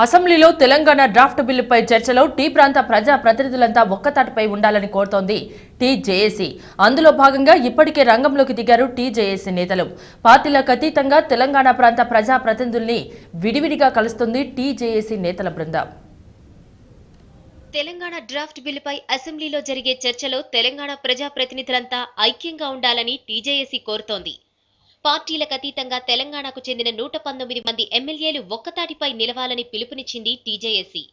అసెంబ్లీలో తెలంగాణ డ్రాఫ్ట్ బిల్లుపై చర్చలో టీ ప్రాంత ప్రజా ప్రతినిధులంతా ఒక్కతాటిపై ఉండాలని కోరుతోంది టీజేఏసీ. అందులో భాగంగా ఇప్పటికే రంగంలోకి దిగారు టీజేఏసీ నేతలు. పార్టీలకు అతీతంగా తెలంగాణ ప్రాంత ప్రజా ప్రతినిధుల్ని విడివిడిగా కలుస్తుంది టీజేఏసీ నేతల బృందం. తెలంగాణ డ్రాఫ్ట్ బిల్లుపై అసెంబ్లీలో జరిగే చర్చలో తెలంగాణ ప్రజా ప్రతినిధులంతా ఐక్యంగా ఉండాలని టీజేఏసీ కోరుతోంది. పార్టీలకు అతీతంగా తెలంగాణకు చెందిన 119 మంది ఎమ్మెల్యేలు ఒక్కతాటిపై నిలవాలని పిలుపునిచ్చింది టీజేఏసీ.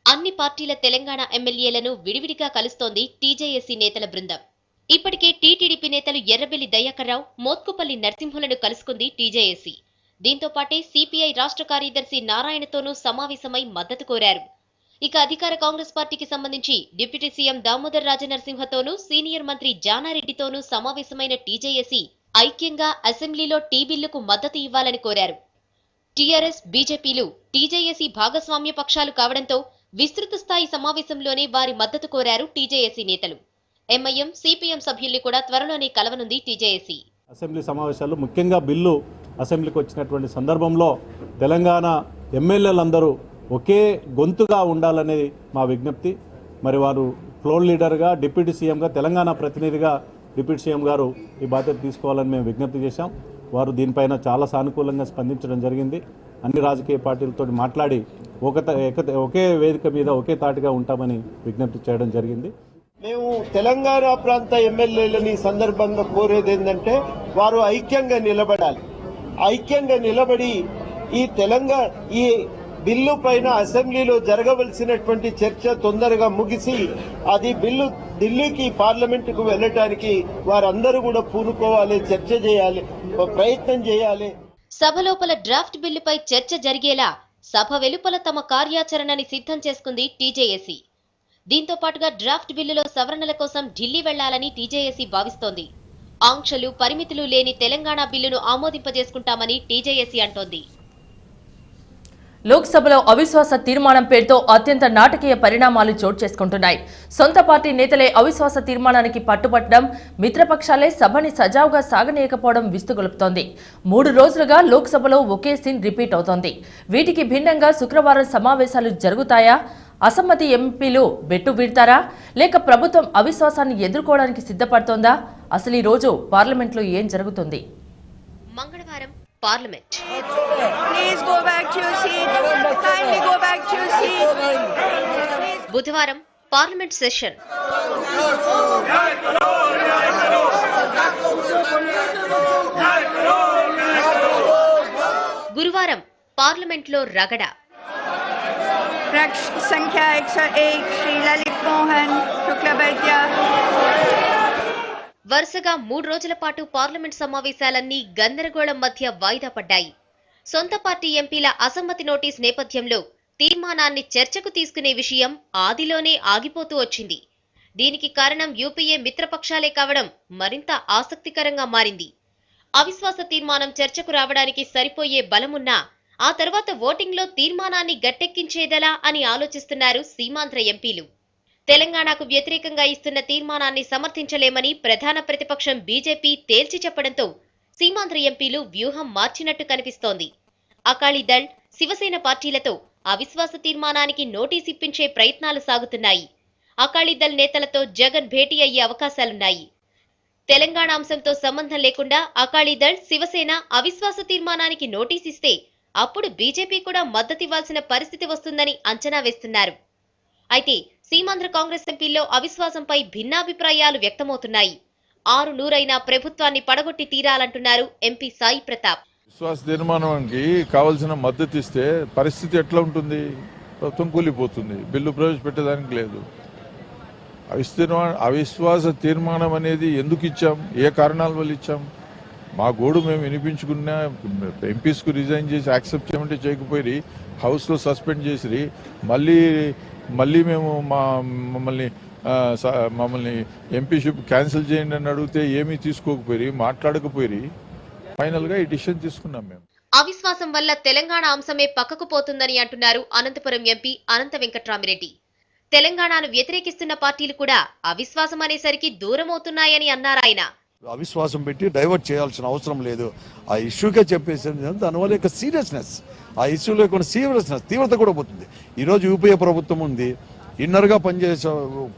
అన్ని పార్టీల తెలంగాణ ఎమ్మెల్యేలను విడివిడిగా కలుస్తోంది టీజేఏసీ నేతల బృందం. ఇప్పటికే టీటీడీపీ నేతలు ఎర్రబెల్లి దయాకర్రావు, మోత్కుపల్లి నరసింహులను కలుసుకుంది టీజేఏసీ. దీంతో పాటే సిపిఐ రాష్ట్ర కార్యదర్శి నారాయణతోనూ సమావేశమై మద్దతు కోరారు. ఇక అధికార కాంగ్రెస్ పార్టీకి సంబంధించి డిప్యూటీ సీఎం దామోదర్ రాజనరసింహతోనూ సీనియర్ మంత్రి జానారెడ్డితోనూ సమావేశమైన టీజేఏసీ ఐక్యంగా అసెంబ్లీలో టీ బిల్లుకు మద్దతు ఇవ్వాలని కోరారు. టీఆర్ఎస్, బీజేపీలు టీజేఏసీ భాగస్వామ్య పక్షాలు కావడంతో విస్తృత స్థాయి సమావేశంలోనే వారి మద్దతు కోరారు టీజేఏసీ నేతలు. ఎంఐఎం, సిపిఎం సభ్యుల్ని కూడా త్వరలోనే కలవనుంది టీజేఏసీ. అసెంబ్లీ సమావేశాలు ముఖ్యంగా బిల్లు అసెంబ్లీకి వచ్చినటువంటి సందర్భంలో తెలంగాణ ఎమ్మెల్యేలందరూ ఒకే గొంతుగా ఉండాలనేది మా విజ్ఞప్తి. మరి వారు ఫ్లోర్ లీడర్గా, డిప్యూటీ సీఎంగా, తెలంగాణ ప్రతినిధిగా డిప్యూటీ సీఎం గారు ఈ బాధ్యత తీసుకోవాలని మేము విజ్ఞప్తి చేశాం. వారు దీనిపైన చాలా సానుకూలంగా స్పందించడం జరిగింది. అన్ని రాజకీయ పార్టీలతో మాట్లాడి ఒకే వేదిక మీద ఒకే తాటిగా ఉంటామని విజ్ఞప్తి చేయడం జరిగింది. మేము తెలంగాణ ప్రాంత ఎమ్మెల్యేలని సందర్భంగా కోరేది ఏంటంటే వారు ఐక్యంగా నిలబడాలి. ఐక్యంగా నిలబడి ఈ బిల్లు పైన అసెంబ్లీలో జరగవలసినటువంటి చర్చ తొందరగా ముగిసి అది బిల్లు ఢిల్లీకి, పార్లమెంటుకు వెళ్ళటానికి వారందరూ కూడా పూనుకోవాలి, చర్చ చేయాలి, ప్రయత్నం చేయాలి. సభ లోపల డ్రాఫ్ట్ బిల్లుపై చర్చ జరిగేలా సభ వెలుపల తమ కార్యాచరణని సిద్ధం చేసుకుంది టీజేఏసీ. దీంతో పాటుగా డ్రాఫ్ట్ బిల్లులో సవరణల కోసం ఢిల్లీ వెళ్లాలని టీజేఏసీ భావిస్తోంది. ఆంక్షలు, పరిమితులు లేని తెలంగాణ బిల్లును ఆమోదింపజేసుకుంటామని టీజేఏసీ అంటోంది. లోక్సభలో అవిశ్వాస తీర్మానం పేరుతో అత్యంత నాటకీయ పరిణామాలు చోటు చేసుకుంటున్నాయి. సొంత పార్టీ నేతలే అవిశ్వాస తీర్మానానికి పట్టుబట్టడం, మిత్రపక్షాలే సభని సజావుగా సాగనీయకపోవడం విస్తుగొలుపుతోంది. 3 రోజులుగా లోక్సభలో ఒకే సీన్ రిపీట్ అవుతోంది. వీటికి భిన్నంగా శుక్రవారం సమావేశాలు జరుగుతాయా? అసమ్మతి ఎంపీలు బెట్టు వీడతారా? లేక ప్రభుత్వం అవిశ్వాసాన్ని ఎదుర్కోవడానికి సిద్ధపడుతోందా? అసలు ఈ రోజు పార్లమెంట్లో ఏం జరుగుతుంది? మంగళవారం పార్లమెంట్. బుధవారం పార్లమెంట్ సెషన్. గురువారం పార్లమెంట్లో రగడ. సంఖ్య 101 శ్రీ లలిత్ మోహన్ శుక్లబైద్య. వరుసగా 3 రోజుల పాటు పార్లమెంట్ సమావేశాలన్నీ గందరగోళం మధ్య వాయిదా పడ్డాయి. సొంత పార్టీ ఎంపీల అసమ్మతి నోటీస్ నేపథ్యంలో తీర్మానాన్ని చర్చకు తీసుకునే విషయం ఆదిలోనే ఆగిపోతూ వచ్చింది. దీనికి కారణం యూపీఏ మిత్రపక్షాలే కావడం మరింత ఆసక్తికరంగా మారింది. అవిశ్వాస తీర్మానం చర్చకు రావడానికి సరిపోయే బలమున్నా ఆ తర్వాత ఓటింగ్లో తీర్మానాన్ని గట్టెక్కించేదెలా అని ఆలోచిస్తున్నారు సీమాంధ్ర ఎంపీలు. తెలంగాణకు వ్యతిరేకంగా ఇస్తున్న తీర్మానాన్ని సమర్థించలేమని ప్రధాన ప్రతిపక్షం బీజేపీ తేల్చి చెప్పడంతో సీమాంధ్ర ఎంపీలు వ్యూహం మార్చినట్టు కనిపిస్తోంది. అకాలీదళ్, శివసేన పార్టీలతో అవిశ్వాస తీర్మానానికి నోటీస్ ఇప్పించే ప్రయత్నాలు సాగుతున్నాయి. అకాలీదళ్ నేతలతో జగన్ భేటీ అయ్యే అవకాశాలున్నాయి. తెలంగాణ అంశంతో సంబంధం లేకుండా అకాలీదళ్, శివసేన అవిశ్వాస తీర్మానానికి నోటీస్ ఇస్తే అప్పుడు బీజేపీ కూడా మద్దతివ్వాల్సిన పరిస్థితి వస్తుందని అంచనా వేస్తున్నారు. అయితే సీమాంధ్ర కాంగ్రెస్ ఎంపీల్లో అవిశ్వాసంపై భిన్నాభిప్రాయాలు వ్యక్తమవుతున్నాయి. 6 ప్రభుత్వాన్ని పడగొట్టి తీరాలంటున్నారు ఎంపీ సాయి ప్రతాప్. విశ్వాస తీర్మానానికి కావాల్సిన మద్దతు ఇస్తే పరిస్థితి ఎట్లా ఉంటుంది? ప్రభుత్వం కూలిపోతుంది, బిల్లు ప్రవేశపెట్టడానికి లేదు. అవిశ్వాస తీర్మానం అనేది ఎందుకు ఇచ్చాం, ఏ కారణాల వల్ల ఇచ్చాం? మా గోడు మేము వినిపించుకున్నా, ఎంపీస్కు రిజైన్ చేసి యాక్సెప్ట్ చేయమంటే చేయకపోయి హౌస్లో సస్పెండ్ చేసి మళ్ళీ మేము మమ్మల్ని ఎంపీషిప్ క్యాన్సిల్ చేయండి అని అడిగితే ఏమీ తీసుకోకపోయి, మాట్లాడకపోయి ఫైనల్గా ఈ డిసిషన్ తీసుకున్నాం. మేము అవిశ్వాసం వల్ల తెలంగాణ అంశమే పక్కకు పోతుందని అంటున్నారు అనంతపురం ఎంపీ అనంత వెంకట్రామిరెడ్డి. తెలంగాణను వ్యతిరేకిస్తున్న పార్టీలు కూడా అవిశ్వాసం అనేసరికి దూరమవుతున్నాయని అన్నారాయన. అవిశ్వాసం పెట్టి డైవర్ట్ చేయాల్సిన అవసరం లేదు. ఆ ఇష్యూకే చెప్పేసి దానివల్ల యొక్క సీరియస్నెస్, ఆ ఇష్యూలో యొక్క సీరియస్నెస్ తీవ్రత కూడా పోతుంది. ఈరోజు యూపీఏ ప్రభుత్వం ఉంది, ఇన్నర్గా పనిచేసే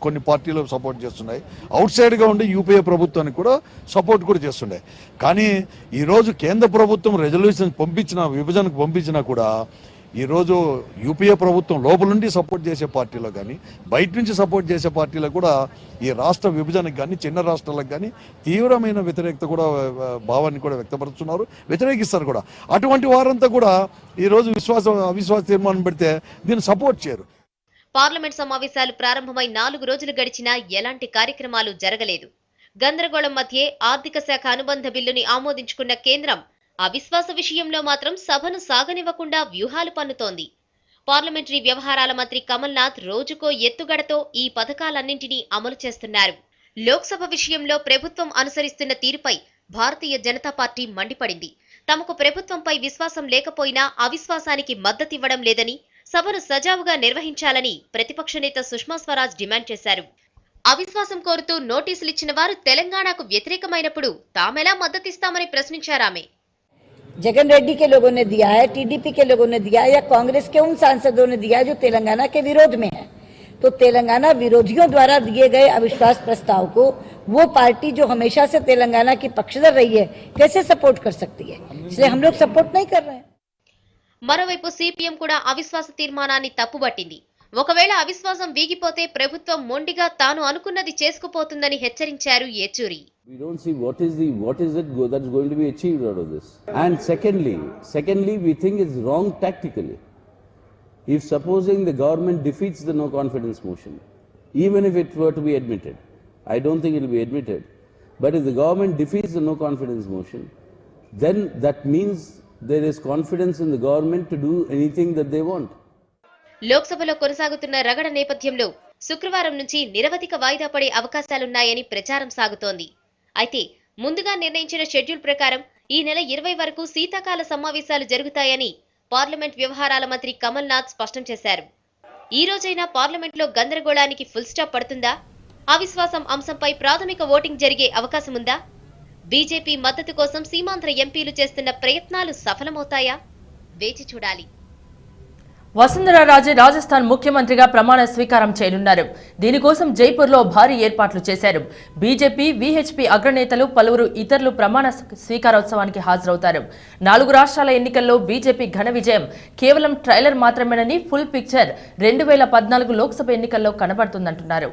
కొన్ని పార్టీలు సపోర్ట్ చేస్తున్నాయి, అవుట్ సైడ్గా ఉండి యూపీఏ ప్రభుత్వానికి కూడా సపోర్ట్ కూడా చేస్తున్నాయి. కానీ ఈరోజు కేంద్ర ప్రభుత్వం రెజల్యూషన్ పంపించిన, విభజనకు పంపించినా కూడా ఈరోజు యూపీఏ ప్రభుత్వం లోపల నుండి సపోర్ట్ చేసే పార్టీలో కానీ బయట నుంచి సపోర్ట్ చేసే పార్టీలో కూడా ఈ రాష్ట్ర విభజనకు కానీ చిన్న రాష్ట్రాలకు కానీ తీవ్రమైన వ్యతిరేకత కూడా భావాన్ని కూడా వ్యక్తపరుస్తున్నారు, వ్యతిరేకిస్తారు కూడా. అటువంటి వారంతా కూడా ఈరోజు అవిశ్వాస తీర్మానం పెడితే దీన్ని సపోర్ట్ చేయరు. పార్లమెంట్ సమావేశాలు ప్రారంభమై 4 రోజులు గడిచినా ఎలాంటి కార్యక్రమాలు జరగలేదు. గందరగోళం మధ్యే ఆర్థిక శాఖ అనుబంధ బిల్లుని ఆమోదించుకున్న కేంద్రం అవిశ్వాస విషయంలో మాత్రం సభను సాగనివ్వకుండా వ్యూహాలు పన్నుతోంది. పార్లమెంటరీ వ్యవహారాల మంత్రి కమల్నాథ్ రోజుకో ఎత్తుగడతో ఈ పథకాలన్నింటినీ అమలు చేస్తున్నారు. లోక్సభ విషయంలో ప్రభుత్వం అనుసరిస్తున్న తీరుపై భారతీయ జనతా పార్టీ మండిపడింది. తమకు ప్రభుత్వంపై విశ్వాసం లేకపోయినా అవిశ్వాసానికి మద్దతివ్వడం లేదని, సభను సజావుగా నిర్వహించాలని ప్రతిపక్ష నేత సుష్మా స్వరాజ్ డిమాండ్ చేశారు. అవిశ్వాసం కోరుతూ నోటీసులిచ్చిన వారు తెలంగాణకు వ్యతిరేకమైనప్పుడు తామెలా మద్దతిస్తామని ప్రశ్నించారామె. जगन रेड्डी के लोगों ने दिया है, टीडीपी के लोगों ने दिया है, या कांग्रेस के उन सांसदों ने दिया है जो तेलंगाना के विरोध में है. तो तेलंगाना विरोधियों द्वारा दिए गए अविश्वास प्रस्ताव को वो पार्टी जो हमेशा से तेलंगाना की पक्षधर रही है कैसे सपोर्ट कर सकती है? इसलिए हम लोग सपोर्ट नहीं कर रहे हैं. మరోవైపు సిపిఎం కూడా అవిశ్వాస తీర్మానాన్ని తప్పుబట్టింది. ఒకవేళ అవిశ్వాసం వీగిపోతే ప్రభుత్వం మొండిగా తాను అనుకున్నది చేసుకుపోతుందని హెచ్చరించారు Yechury. We don't see what is it that's going to be achieved out of this. And secondly, we think it's wrong tactically. If supposing the government defeats the no confidence motion, even if it were to be admitted, I don't think it will be admitted, but if the government defeats the no confidence motion, then that means there is confidence in the government to do anything that they want. లోక్సభలో కొనసాగుతున్న రగడ నేపథ్యంలో శుక్రవారం నుంచి నిరవధిక వాయిదా పడే అవకాశాలున్నాయని ప్రచారం సాగుతోంది. అయితే ముందుగా నిర్ణయించిన షెడ్యూల్ ప్రకారం ఈ నెల 20 వరకు శీతాకాల సమావేశాలు జరుగుతాయని పార్లమెంట్ వ్యవహారాల మంత్రి కమల్నాథ్ స్పష్టం చేశారు. ఈ రోజైనా పార్లమెంట్లో గందరగోళానికి ఫుల్ స్టాప్ పడుతుందా? అవిశ్వాసం అంశంపై ప్రాథమిక ఓటింగ్ జరిగే అవకాశముందా? బీజేపీ మద్దతు కోసం సీమాంధ్ర ఎంపీలు చేస్తున్న ప్రయత్నాలు సఫలమవుతాయా? వేచి చూడాలి. వసుంధరా రాజే రాజస్థాన్ ముఖ్యమంత్రిగా ప్రమాణ స్వీకారం చేయనున్నారు. దీనికోసం జైపూర్లో భారీ ఏర్పాట్లు చేశారు. బీజేపీ, వీహెచ్పీ అగ్రనేతలు, పలువురు ఇతరులు ప్రమాణ స్వీకారోత్సవానికి హాజరవుతారు. 4 రాష్ట్రాల ఎన్నికల్లో బీజేపీ ఘన విజయం కేవలం ట్రైలర్ మాత్రమేనని ఫుల్ పిక్చర్ 2014 లోక్సభ ఎన్నికల్లో కనబడుతుందంటున్నారు.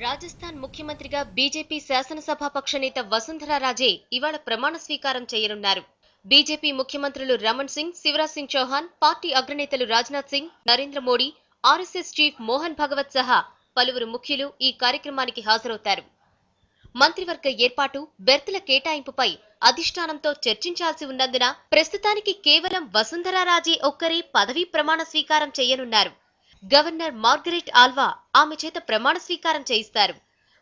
రాజస్థాన్ ముఖ్యమంత్రిగా బీజేపీ శాసనసభాపక్ష నేత వసుంధరా రాజే ఇవాళ ప్రమాణ స్వీకారం చేయనున్నారు. బీజేపీ ముఖ్యమంత్రులు రమణ్ సింగ్, శివరాజ్ సింగ్ చౌహాన్, పార్టీ అగ్రనేతలు రాజ్నాథ్ సింగ్, నరేంద్ర మోడీ, ఆర్ఎస్ఎస్ చీఫ్ మోహన్ భగవత్ సహా పలువురు ముఖ్యులు ఈ కార్యక్రమానికి హాజరవుతారు. మంత్రివర్గ ఏర్పాటు, బెర్తుల కేటాయింపుపై అధిష్టానంతో చర్చించాల్సి ఉన్నందున ప్రస్తుతానికి కేవలం వసుంధరా రాజే ఒక్కరే పదవీ ప్రమాణ స్వీకారం చేయనున్నారు. గవర్నర్ మార్గరెట్ ఆల్వా ఆమె చేత ప్రమాణ స్వీకారం చేయిస్తారు.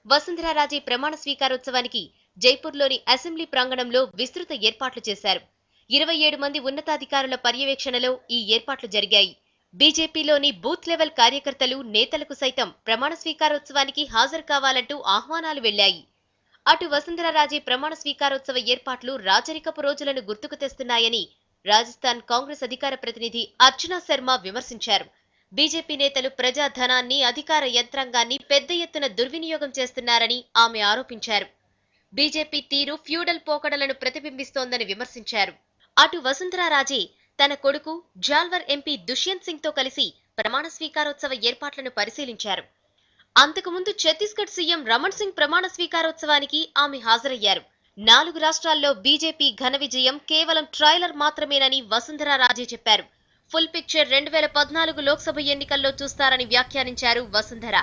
వసుంధరా రాజే ప్రమాణ స్వీకారోత్సవానికి జైపూర్లోని అసెంబ్లీ ప్రాంగణంలో విస్తృత ఏర్పాట్లు చేశారు. 27 మంది ఉన్నతాధికారుల పర్యవేక్షణలో ఈ ఏర్పాట్లు జరిగాయి. బీజేపీలోని బూత్ లెవెల్ కార్యకర్తలు, నేతలకు సైతం ప్రమాణ స్వీకారోత్సవానికి హాజరు కావాలంటూ ఆహ్వానాలు వెళ్లాయి. అటు వసుంధరా రాజే ప్రమాణ స్వీకారోత్సవ ఏర్పాట్లు రాజరికపు రోజులను గుర్తుకు తెస్తున్నాయని రాజస్థాన్ కాంగ్రెస్ అధికార ప్రతినిధి అర్చనా శర్మ విమర్శించారు. బీజేపీ నేతలు ప్రజాధనాన్ని, అధికార యంత్రాంగాన్ని పెద్ద ఎత్తున దుర్వినియోగం చేస్తున్నారని ఆమె ఆరోపించారు. బీజేపీ తీరు ఫ్యూడల్ పోకడలను ప్రతిబింబిస్తోందని విమర్శించారు. అటు వసుంధరా రాజే తన కొడుకు జాల్వర్ ఎంపీ దుష్యంత్ సింగ్ తో కలిసి ప్రమాణ స్వీకారోత్సవ ఏర్పాట్లను పరిశీలించారు. అంతకుముందు ఛత్తీస్గఢ్ సీఎం రమణ్ సింగ్ ప్రమాణ స్వీకారోత్సవానికి ఆమె హాజరయ్యారు. 4 రాష్ట్రాల్లో బీజేపీ ఘన విజయం కేవలం ట్రైలర్ మాత్రమేనని వసుంధరా రాజే చెప్పారు. ఫుల్ పిక్చర్ 2014 లోక్సభ ఎన్నికల్లో చూస్తారని వ్యాఖ్యానించారు వసుంధర.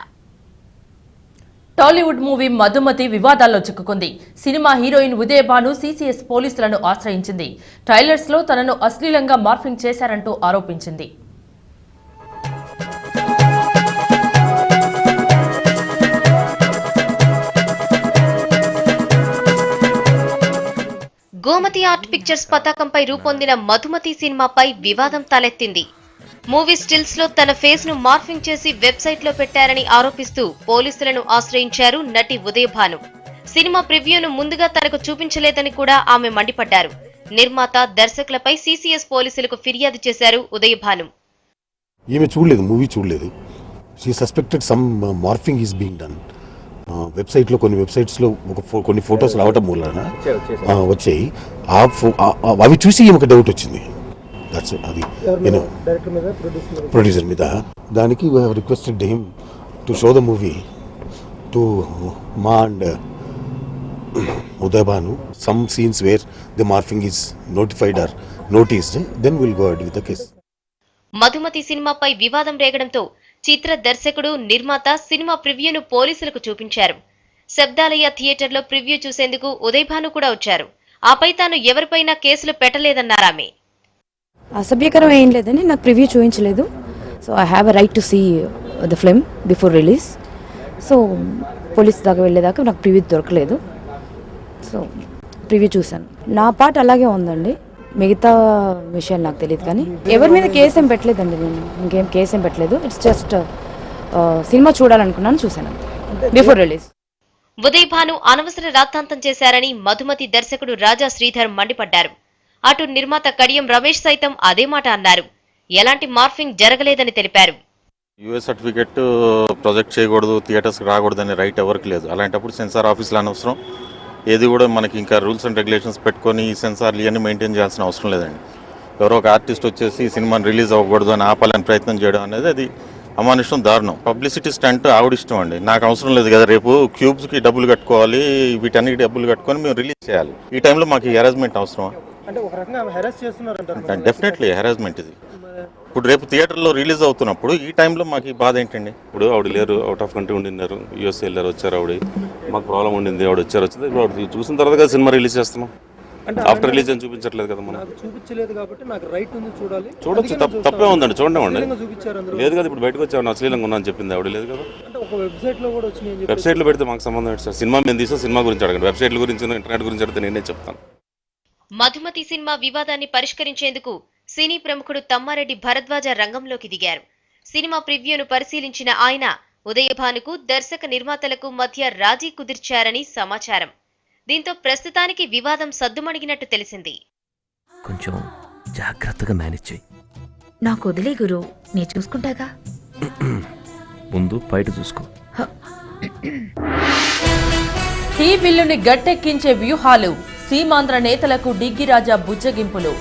టాలీవుడ్ మూవీ మధుమతి వివాదాల్లో చిక్కుకుంది. సినిమా హీరోయిన్ ఉదయభాను సీసీఎస్ పోలీసులను ఆశ్రయించింది. ట్రైలర్స్ లో తనను అశ్లీలంగా మార్ఫింగ్ చేశారంటూ ఆరోపించింది. గోమతి ఆర్ట్ పిక్చర్స్ పతాకంపై రూపొందిన మధుమతి సినిమాపై వివాదం తలెత్తింది. మూవీ స్టిల్స్ లో తన ఫేస్ ను మార్ఫింగ్ చేసి వెబ్సైట్ లో పెట్టారని ఆరోపిస్తూ పోలీసులను ఆశ్రయించారు నటి ఉదయభాను. సినిమా ప్రివ్యూను ముందుగా తనకు చూపించలేదని కూడా ఆమె మండిపడ్డారు. నిర్మాత, దర్శకులపై సీసీఎస్ పోలీసులకు ఫిర్యాదు చేశారు ఉదయభాను. ఈమె చూడలేదు, మూవీ చూడలేదు. She suspected some morphing is being done. వెబ్సైట్లో కొన్ని వెబ్సైట్స్లో కొన్ని ఫొటోస్ రావటం మూలన వచ్చాయి. అవి చూసి ఈమెకు డౌట్ వచ్చింది. దట్స్ అది ప్రొడ్యూసర్ మీద. దానికి we have requested him to show the movie to మా and Udai Bhanu, some scenes where the morphing is notified or noticed, then we'll go ahead with the case. Madhumati సినిమాపై వివాదం రేగడంతో చిత్ర దర్శకుడు, నిర్మాత cinema ప్రివ్యూను పోలీసులకు చూపించారు. శబ్దాలయ థియేటర్లో ప్రివ్యూ చూసేందుకు ఉదయభాను కూడా వచ్చారు. ఆపై తాను ఎవరిపైనా కేసులు పెట్టలేదన్నారామె. అసభ్యకరం ఏం లేదని నాకు ప్రివ్యూ చూపించలేదు. So I have a right to see the film before release. So police దాకా వెళ్ళేదాకా నాకు ప్రివ్యూ దొరకలేదు. సో ప్రివ్యూ చూశాను. నా పాట అలాగే ఉందండి. మిగతా విషయాలు నాకు తెలియదు, కానీ ఎవరి మీద కేసు ఏం పెట్టలేదండి. నేను ఇంకేం కేసు ఏం పెట్టలేదు. ఇట్స్ జస్ట్ సినిమా చూడాలనుకున్నాను, చూశాను బిఫోర్ రిలీజ్. ఉదయభాను అనవసర రాద్ధాంతం చేశారని మధుమతి దర్శకుడు రాజా శ్రీధర్ మండిపడ్డారు. అటు నిర్మాత కడియం రమేష్ సైతం అదే మాట అన్నారు. ఎలాంటి మార్ఫింగ్ జరగలేదని తెలిపారు. యూఎస్ సర్టిఫికెట్ ప్రొజెక్ట్ చేయకూడదు, థియేటర్స్కి రాకూడదనే రైట్ ఎవరికి లేదు. అలాంటప్పుడు సెన్సార్ ఆఫీసులో అనవసరం. ఏది కూడా మనకి ఇంకా రూల్స్ అండ్ రెగ్యులేషన్స్ పెట్టుకొని ఈ సెన్సార్లు ఇవన్నీ మెయింటైన్ చేయాల్సిన అవసరం లేదండి. ఎవరో ఒక ఆర్టిస్ట్ వచ్చేసి ఈ సినిమాని రిలీజ్ అవ్వకూడదు అని ఆపాలని ప్రయత్నం చేయడం అనేది అది అమానుషం, దారుణం. పబ్లిసిటీ స్టంట్ ఆవిడ ఇష్టం అండి, నాకు అవసరం లేదు కదా. రేపు క్యూబ్స్కి డబ్బులు కట్టుకోవాలి, వీటన్నిటి డబ్బులు కట్టుకొని మేము రిలీజ్ చేయాలి. ఈ టైంలో మాకు ఈ హెరాస్మెంట్ అవసరమా? డెఫినెట్లీ హెరాస్మెంట్ ఇది. ఇప్పుడు రేపు థియేటర్లో రిలీజ్ అవుతున్నప్పుడు ఈ టైంలో మాకు ఈ బాధ ఏంటండి? ఇప్పుడు ఆవిడ లేరు, అవుట్ ఆఫ్ కంట్రీ ఉండినారు, యూఎస్ వెళ్ళారు, వచ్చారు. ఆవిడ మాకు ప్రాబ్లం ఉండింది, ఆవిడ వచ్చారు. వచ్చింది ఇప్పుడు ఆవిడ చూసిన తర్వాత కదా సినిమా రిలీజ్ చేస్తున్నాం. ఆఫ్టర్ రిలీజ్ అని చూపించట్లేదు కదా మనం. చూడొచ్చు, తప్పే ఉందండి, చూడండి. లేదు కదా, ఇప్పుడు బయటకు వచ్చాను అశ్లీలంగా ఉన్నా అని చెప్పింది ఆవిడ. లేదు కదా, వెబ్సైట్లో పెడితే మాకు సంబంధం ఏంటి సార్? సినిమా మేము తీసా, సినిమా గురించి అడగండి. వెబ్సైట్ల గురించి, ఇంటర్నెట్ గురించి అడిగితే నేనే చెప్తాను. మధుమతి సినిమా వివాదాన్ని పరిష్కరించేందుకు సినీ ప్రముఖుడు తమ్మారెడ్డి భరద్వాజ రంగంలోకి దిగారు. సినిమా ప్రివ్యూను పరిశీలించిన ఆయన ఉదయభానుకు, దర్శక నిర్మాతలకు మధ్య రాజీ కుదిర్చారని సమాచారం. దీంతో ప్రస్తుతానికి వివాదం సద్దుమణిగినట్టు తెలిసింది. కొంచెం జాగ్రత్తగా మేనేజ్ చేయి. నాకు వదిలే గురు, నేను చూసుకుంటాగా. ముందు బయట చూసుకో. టీ బిల్లుని గట్టెక్కించే వ్యూహాలు, సీమాంధ్ర నేతలకు డిగ్గిరాజా బుజ్జగింపులు.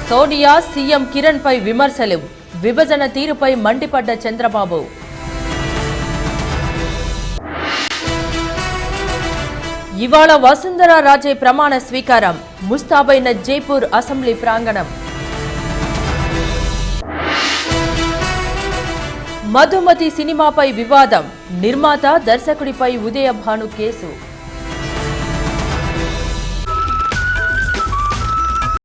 సోనియా, సీఎం కిరణ్ పై విమర్శలు, విభజన తీరుపై మండిపడ్డ చంద్రబాబు. ఇవాళ వసుంధరా రాజే ప్రమాణ స్వీకారం, ముస్తాబైన జైపూర్ అసెంబ్లీ ప్రాంగణం. మధుమతి సినిమాపై వివాదం, నిర్మాత, దర్శకుడిపై ఉదయభాను కేసు.